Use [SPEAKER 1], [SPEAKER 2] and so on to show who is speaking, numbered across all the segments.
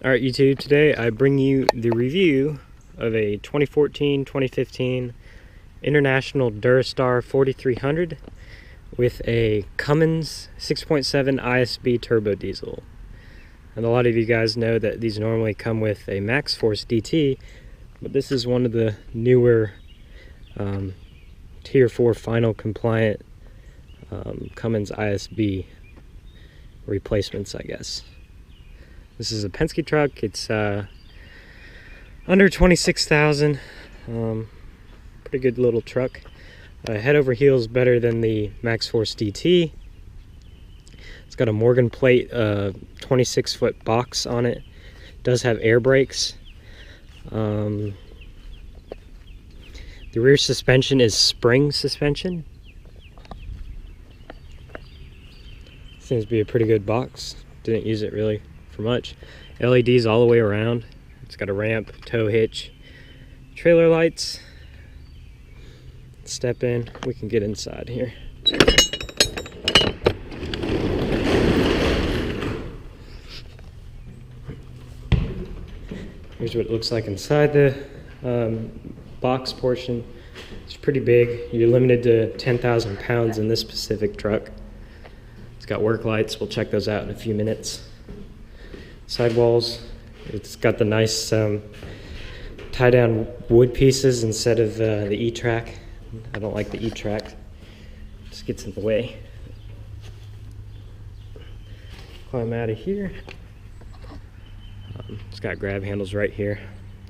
[SPEAKER 1] Alright YouTube, today I bring you the review of a 2014-2015 International Durastar 4300 with a Cummins 6.7 ISB turbo diesel. And a lot of you guys know that these normally come with a Max Force DT, but this is one of the newer Tier 4 final compliant Cummins ISB replacements, I guess. This is a Penske truck. It's under 26,000. Pretty good little truck. Head over heels better than the Max Force DT. It's got a Morgan plate 26-foot box on it. Does have air brakes. The rear suspension is spring suspension. Seems to be a pretty good box. Didn't use it really for much. LEDs all the way around. It's got a ramp, tow hitch, trailer lights. Step in, we can get inside here. Here's what it looks like inside the box portion. It's pretty big. You're limited to 10,000 pounds in this specific truck. It's got work lights. We'll check those out in a few minutes. Sidewalls. It's got the nice tie down wood pieces instead of the E-track. I don't like the E-track. Just gets in the way. Climb out of here. It's got grab handles right here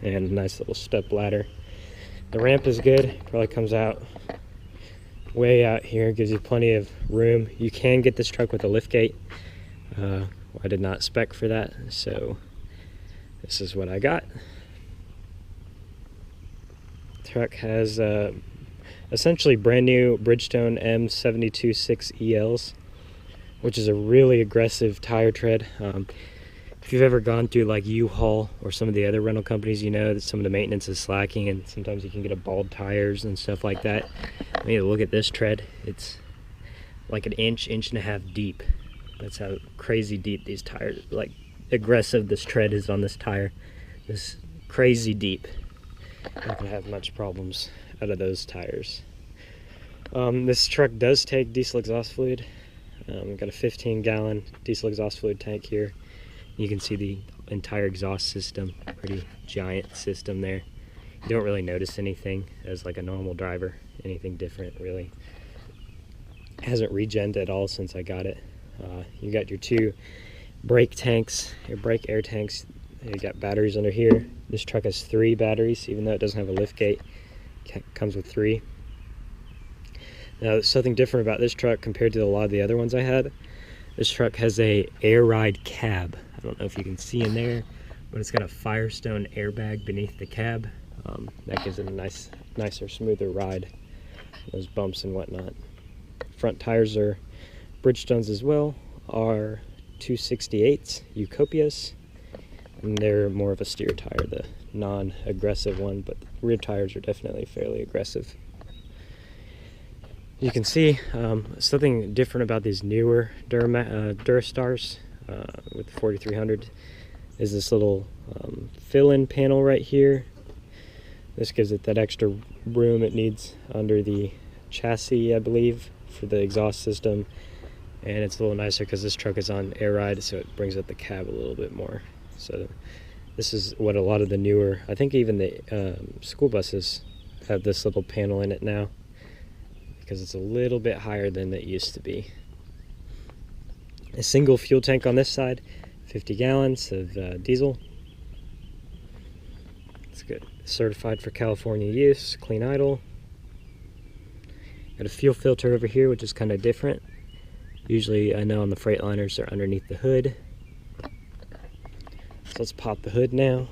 [SPEAKER 1] and a nice little step ladder. The ramp is good. Probably comes out way out here. Gives you plenty of room. You can get this truck with a liftgate. I did not spec for that, so this is what I got. The truck has essentially brand new Bridgestone M726 ELs, which is a really aggressive tire tread. If you've ever gone through like U-Haul or some of the other rental companies, you know that some of the maintenance is slacking and sometimes you can get a bald tires and stuff like that. I mean, look at this tread. It's like an inch and a half deep. That's how crazy deep these tires, like aggressive this tread is on this tire. This crazy deep. Not gonna have much problems out of those tires. This truck does take diesel exhaust fluid. We've got a 15-gallon diesel exhaust fluid tank here. You can see the entire exhaust system, pretty giant system there. You don't really notice anything as like a normal driver, anything different really. It hasn't regened at all since I got it. You got your two brake tanks, your brake air tanks. You got batteries under here. This truck has 3 batteries, even though it doesn't have a lift gate. It comes with 3. Now, something different about this truck compared to a lot of the other ones I had. This truck has a air ride cab. I don't know if you can see in there, but it's got a Firestone airbag beneath the cab. That gives it a nicer, smoother ride. Those bumps and whatnot. Front tires are Bridgestones as well, are 268s Utopias, and they're more of a steer tire, the non-aggressive one, but the rear tires are definitely fairly aggressive. You can see something different about these newer Durastars with the 4300 is this little fill-in panel right here. This gives it that extra room it needs under the chassis, I believe, for the exhaust system. And it's a little nicer because this truck is on air ride, so it brings up the cab a little bit more. So this is what a lot of the newer, I think even the school buses have this little panel in it now, because it's a little bit higher than it used to be. A single fuel tank on this side, 50 gallons of diesel. It's good. Certified for California use, clean idle. Got a fuel filter over here, which is kind of different. Usually, I know on the Freightliners they're underneath the hood. So let's pop the hood now.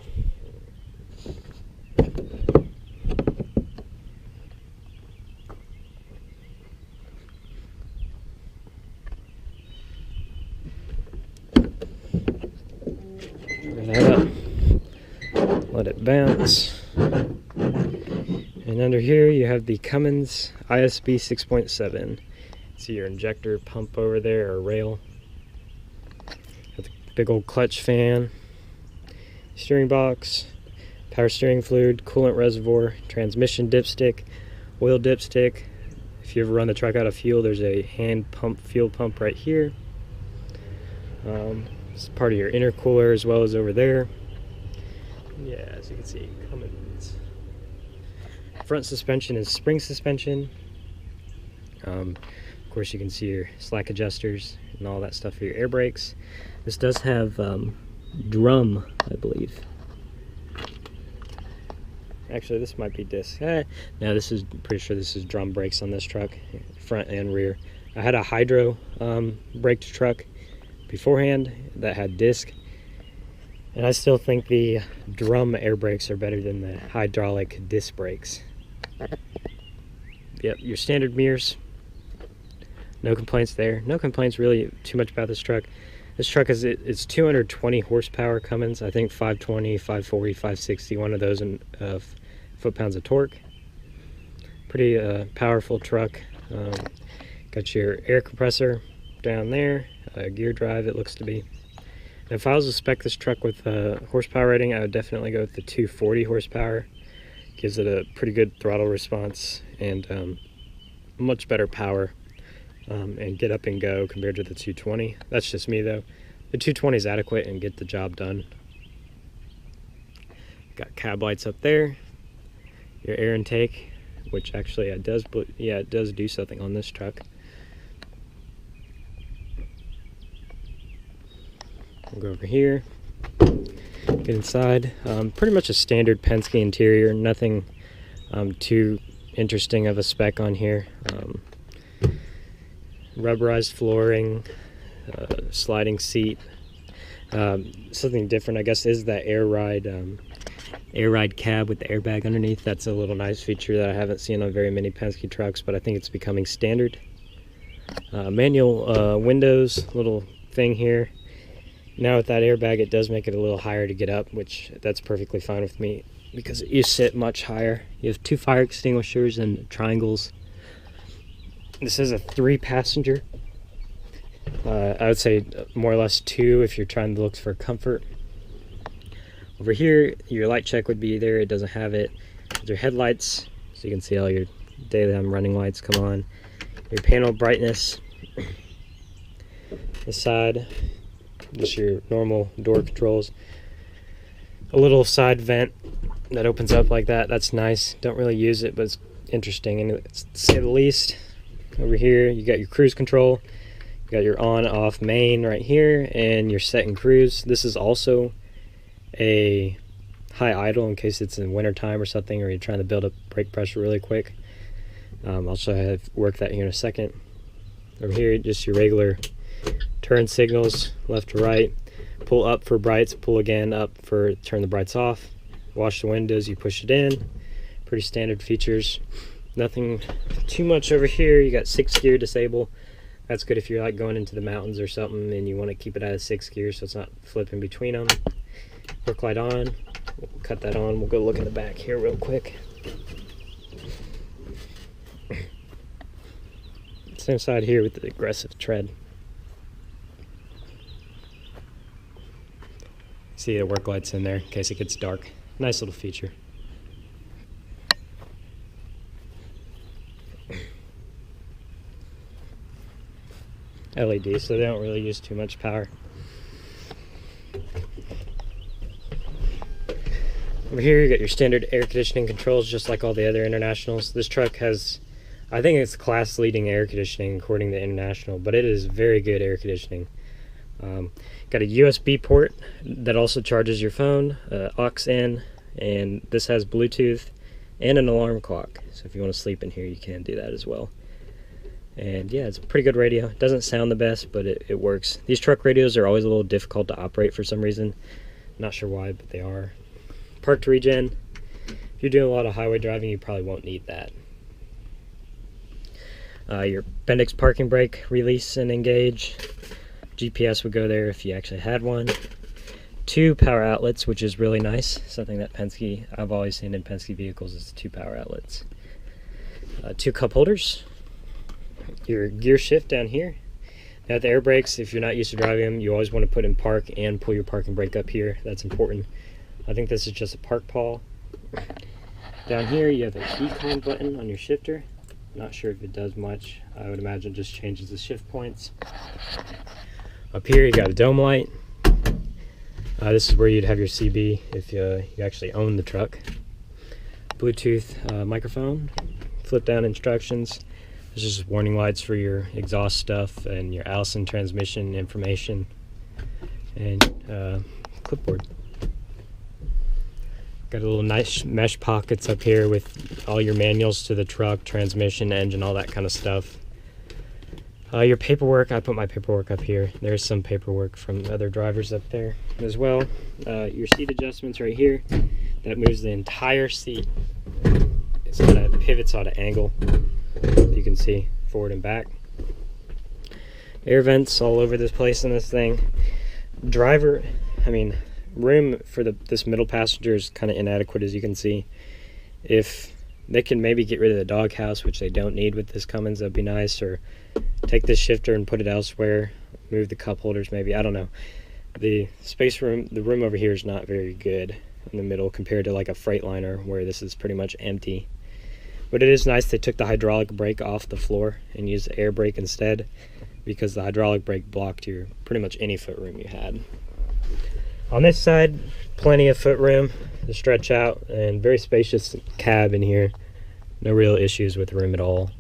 [SPEAKER 1] That up. Let it bounce. And under here you have the Cummins ISB 6.7. See your injector pump over there, or rail. Got the big old clutch fan. steering box, power steering fluid, coolant reservoir, transmission dipstick, oil dipstick. If you ever run the truck out of fuel, there's a hand pump, fuel pump right here. It's part of your intercooler as well as over there. Yeah, as you can see, Cummins. Front suspension is spring suspension. Of course, you can see your slack adjusters and all that stuff for your air brakes. This does have drum, I believe. Actually, this might be disc. No, this is pretty sure this is drum brakes on this truck, front and rear. I had a hydro braked truck beforehand that had disc, and I still think the drum air brakes are better than the hydraulic disc brakes. Yep, your standard mirrors. No complaints there. No complaints really too much about this truck. This truck it's 220 horsepower Cummins. I think 520, 540, 560, one of those in foot-pounds of torque. Pretty powerful truck. Got your air compressor down there, gear drive it looks to be. And if I was to spec this truck with horsepower rating, I would definitely go with the 240 horsepower. Gives it a pretty good throttle response and much better power. And get up and go compared to the 220. That's just me though. The 220 is adequate and get the job done. Got cab lights up there. Your air intake, which actually it does do something on this truck. We'll go over here. Get inside. Pretty much a standard Penske interior. Nothing too interesting of a spec on here. Rubberized flooring, sliding seat. Something different, I guess, is that air ride cab with the airbag underneath. That's a little nice feature that I haven't seen on very many Penske trucks, but I think it's becoming standard. Manual windows, little thing here. Now with that airbag, it does make it a little higher to get up, which that's perfectly fine with me because you sit much higher. You have 2 fire extinguishers and triangles. This is a 3-passenger. I would say more or less 2 if you're trying to look for comfort. Over here, your light check would be there. It doesn't have it. Your headlights, so you can see all your daytime running lights come on. Your panel brightness. The side, just your normal door controls. A little side vent that opens up like that. That's nice. Don't really use it, but it's interesting, and to say the least. Over here, you got your cruise control. You got your on-off main right here, and your set and cruise. This is also a high idle in case it's in winter time or something, or you're trying to build up brake pressure really quick. I'll show you how to work that here in a second. Over here, just your regular turn signals, left to right. Pull up for brights, pull again up for turn the brights off. Wash the windows, you push it in. Pretty standard features. Nothing too much over here. You got 6 gear disable. That's good if you're like going into the mountains or something and you want to keep it out of 6 gear so it's not flipping between them. Work light on. We'll cut that on. We'll go look in the back here real quick. Same side here with the aggressive tread. See the work lights in there in case it gets dark. Nice little feature. LED, so they don't really use too much power. Over here you got your standard air conditioning controls just like all the other Internationals. This truck has, I think it's class leading air conditioning according to International, but it is very good air conditioning. Got a USB port that also charges your phone, aux in, and this has Bluetooth and an alarm clock. So if you want to sleep in here, you can do that as well. And yeah, it's a pretty good radio. It doesn't sound the best, but it works. These truck radios are always a little difficult to operate for some reason. Not sure why, but they are. Park to regen. If you're doing a lot of highway driving, you probably won't need that. Your Bendix parking brake release and engage. GPS would go there if you actually had one. 2 power outlets, which is really nice. Something that Penske, I've always seen in Penske vehicles is 2 power outlets. 2 cup holders. Your gear shift down here. Now the air brakes, if you're not used to driving them, you always want to put in park and pull your parking brake up here. That's important. I think this is just a park pawl. Down here you have a decon button on your shifter. Not sure if it does much. I would imagine it just changes the shift points. Up here you got a dome light. This is where you'd have your CB if you actually own the truck. Bluetooth microphone, flip down instructions. There's just warning lights for your exhaust stuff and your Allison transmission information, and clipboard. Got a little nice mesh pockets up here with all your manuals to the truck, transmission, engine, all that kind of stuff. Your paperwork, I put my paperwork up here. There's some paperwork from other drivers up there as well. Your seat adjustments right here. That moves the entire seat. It's kind of pivots on an angle. You can see forward and back. Air vents all over this place in this thing. Room for this middle passenger is kind of inadequate, as you can see. If they can maybe get rid of the doghouse, which they don't need with this Cummins, that'd be nice, or take this shifter and put it elsewhere, move the cup holders maybe, I don't know. The room over here is not very good in the middle compared to like a Freightliner where this is pretty much empty. But it is nice they took the hydraulic brake off the floor and used the air brake instead, because the hydraulic brake blocked your pretty much any footroom you had. On this side, plenty of footroom to stretch out, and very spacious cab in here. No real issues with the room at all.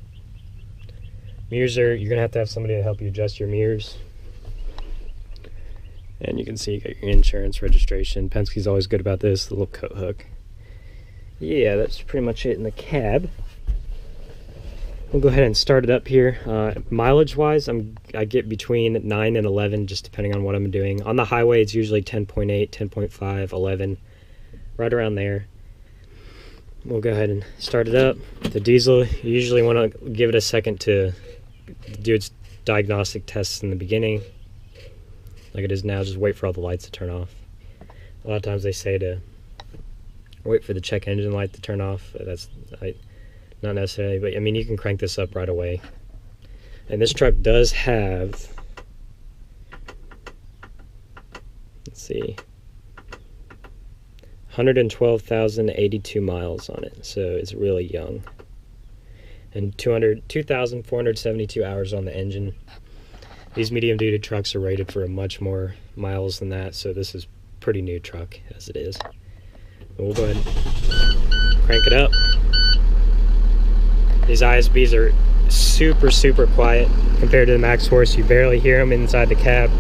[SPEAKER 1] Mirrors you're gonna have to have somebody to help you adjust your mirrors. And you can see you got your insurance registration. Penske's always good about this, the little coat hook. Yeah, that's pretty much it in the cab. We'll go ahead and start it up here. Mileage wise, I get between 9 and 11, just depending on what I'm doing. On the highway, it's usually 10.8, 10.5, 11, right around there. We'll go ahead and start it up. The diesel, you usually want to give it a second to do its diagnostic tests in the beginning. Like it is now, just wait for all the lights to turn off. A lot of times they say to wait for the check engine light to turn off. Not necessarily, but I mean, you can crank this up right away. And this truck does have, let's see, 112,082 miles on it, so it's really young. And 2,472 hours on the engine. These medium-duty trucks are rated for much more miles than that, so this is a pretty new truck as it is. But we'll go ahead and crank it up. These ISBs are super, super quiet compared to the max force. You barely hear them inside the cab.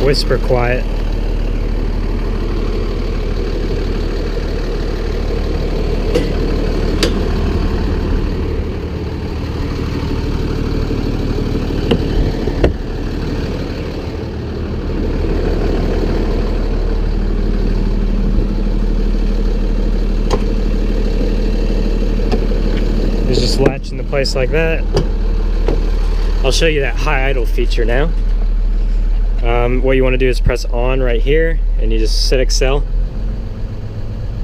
[SPEAKER 1] Whisper quiet. Just latch into place like that. I'll show you that high idle feature now. What you want to do is press on right here, and you just set Excel,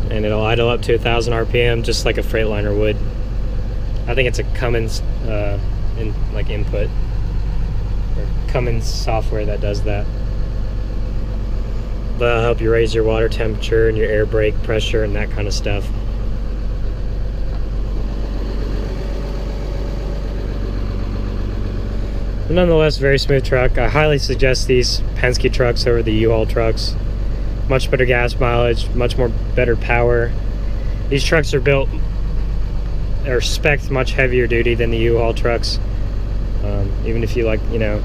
[SPEAKER 1] and it'll idle up to 1,000 RPM, just like a Freightliner would. I think it's a Cummins input, or Cummins software that does that. That'll help you raise your water temperature and your air brake pressure and that kind of stuff. But nonetheless, very smooth truck. I highly suggest these Penske trucks over the U-Haul trucks. Much better gas mileage, much more better power. These trucks are spec'd much heavier duty than the U-Haul trucks. Even if you like, the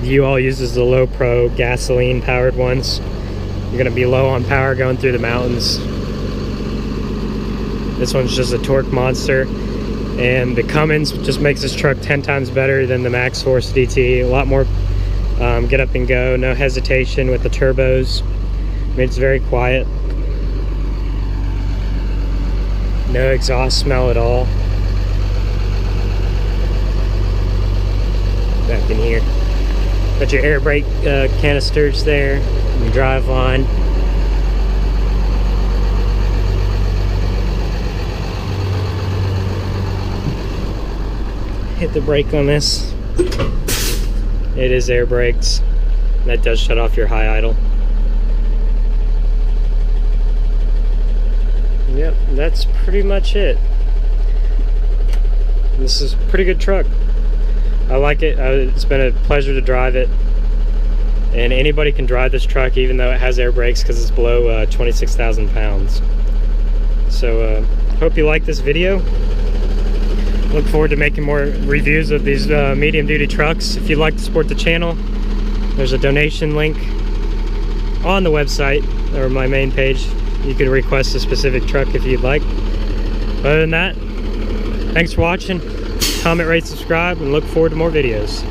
[SPEAKER 1] U-Haul uses the low pro gasoline powered ones. You're gonna be low on power going through the mountains. This one's just a torque monster. And the Cummins just makes this truck 10 times better than the max force DT. A lot more get up and go, no hesitation with the turbos. I mean, it's very quiet. No exhaust smell at all. Back in here. Got your air brake canisters there, your drive line. hit the brake on this. It is air brakes. That does shut off your high idle. Yep, that's pretty much it. This is a pretty good truck. I like it. It's been a pleasure to drive it. And anybody can drive this truck even though it has air brakes because it's below 26,000 pounds. So hope you like this video. Look forward to making more reviews of these medium duty trucks. If you'd like to support the channel, there's a donation link on the website or my main page. You can request a specific truck if you'd like. Other than that, thanks for watching. Comment, rate, subscribe, and look forward to more videos.